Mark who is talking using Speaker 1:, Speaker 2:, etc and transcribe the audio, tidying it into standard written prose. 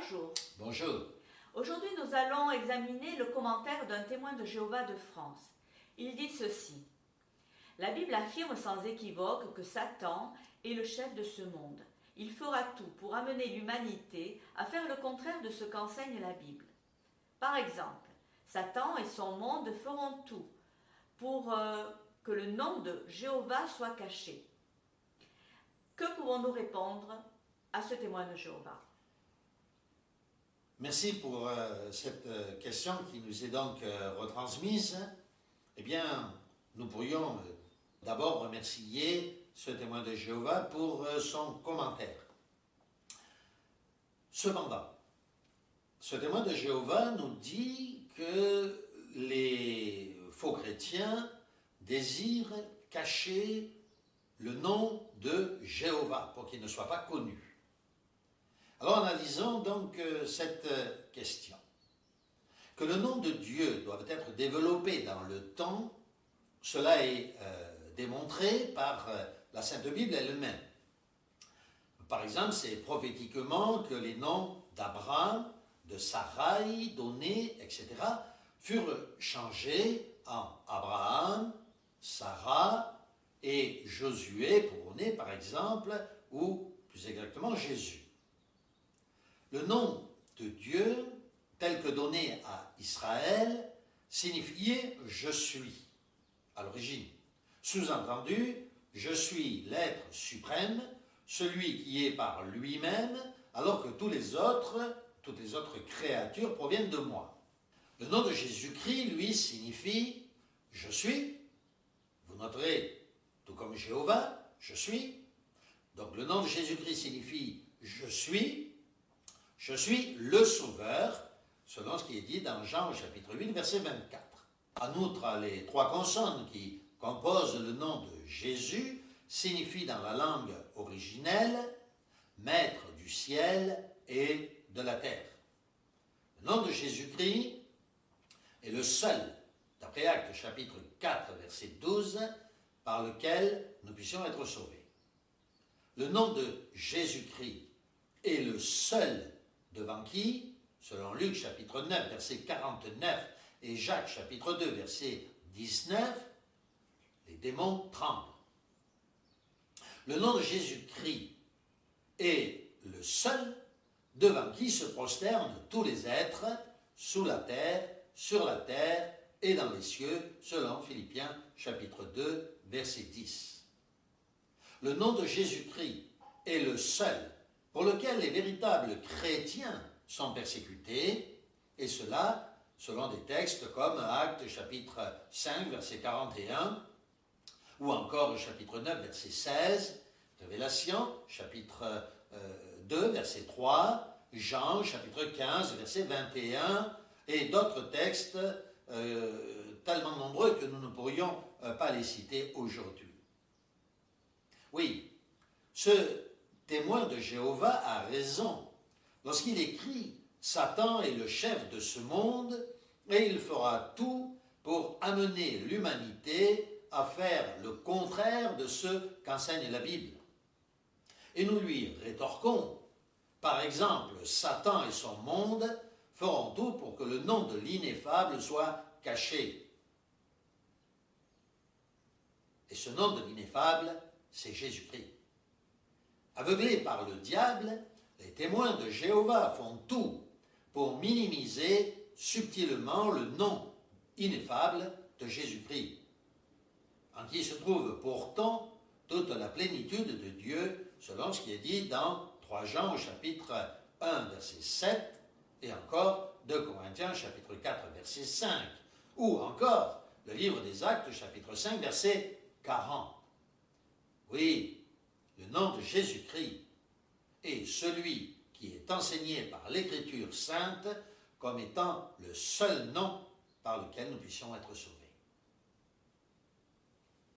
Speaker 1: Bonjour.
Speaker 2: Bonjour.
Speaker 1: Aujourd'hui, nous allons examiner le commentaire d'un témoin de Jéhovah de France. Il dit ceci. La Bible affirme sans équivoque que Satan est le chef de ce monde. Il fera tout pour amener l'humanité à faire le contraire de ce qu'enseigne la Bible. Par exemple, Satan et son monde feront tout pour que le nom de Jéhovah soit caché. Que pouvons-nous répondre à ce témoin de Jéhovah?
Speaker 2: Merci pour cette question qui nous est donc retransmise. Eh bien, nous pourrions d'abord remercier ce témoin de Jéhovah pour son commentaire. Cependant, ce témoin de Jéhovah nous dit que les faux chrétiens désirent cacher le nom de Jéhovah pour qu'il ne soit pas connu. Alors analysons donc cette question. Que le nom de Dieu doit être développé dans le temps, cela est démontré par la Sainte Bible elle-même. Par exemple, c'est prophétiquement que les noms d'Abraham, de Sarai, donnés, etc., furent changés en Abraham, Sarah et Josué, pour donner par exemple, ou plus exactement Jésus. Le nom de Dieu, tel que donné à Israël, signifiait « je suis » à l'origine. Sous-entendu, je suis l'être suprême, celui qui est par lui-même, alors que toutes les autres créatures proviennent de moi. Le nom de Jésus-Christ, lui, signifie « je suis ». Vous noterez, tout comme Jéhovah, « je suis ». Donc le nom de Jésus-Christ signifie « je suis ». Je suis le Sauveur, selon ce qui est dit dans Jean au chapitre 8, verset 24. En outre, les trois consonnes qui composent le nom de Jésus signifient dans la langue originelle « Maître du ciel et de la terre ». Le nom de Jésus-Christ est le seul, d'après Actes chapitre 4, verset 12, par lequel nous puissions être sauvés. Le nom de Jésus-Christ est le seul devant qui, selon Luc chapitre 9, verset 49 et Jacques chapitre 2, verset 19, les démons tremblent. Le nom de Jésus-Christ est le seul devant qui se prosternent tous les êtres sous la terre, sur la terre et dans les cieux, selon Philippiens chapitre 2, verset 10. Le nom de Jésus-Christ est le seul pour lequel les véritables chrétiens sont persécutés, et cela selon des textes comme Actes chapitre 5, verset 41, ou encore chapitre 9, verset 16, Révélation chapitre 2, verset 3, Jean chapitre 15, verset 21, et d'autres textes tellement nombreux que nous ne pourrions pas les citer aujourd'hui. Oui, ce témoin de Jéhovah a raison lorsqu'il écrit « Satan est le chef de ce monde et il fera tout pour amener l'humanité à faire le contraire de ce qu'enseigne la Bible ». Et nous lui rétorquons, par exemple, Satan et son monde feront tout pour que le nom de l'ineffable soit caché. Et ce nom de l'ineffable, c'est Jésus-Christ. Aveuglés par le diable, les témoins de Jéhovah font tout pour minimiser subtilement le nom ineffable de Jésus-Christ, en qui se trouve pourtant toute la plénitude de Dieu, selon ce qui est dit dans 3 Jean au chapitre 1, verset 7, et encore 2 Corinthiens chapitre 4, verset 5, ou encore le livre des Actes chapitre 5, verset 40. Oui, le nom de Jésus-Christ est celui qui est enseigné par l'Écriture sainte comme étant le seul nom par lequel nous puissions être sauvés.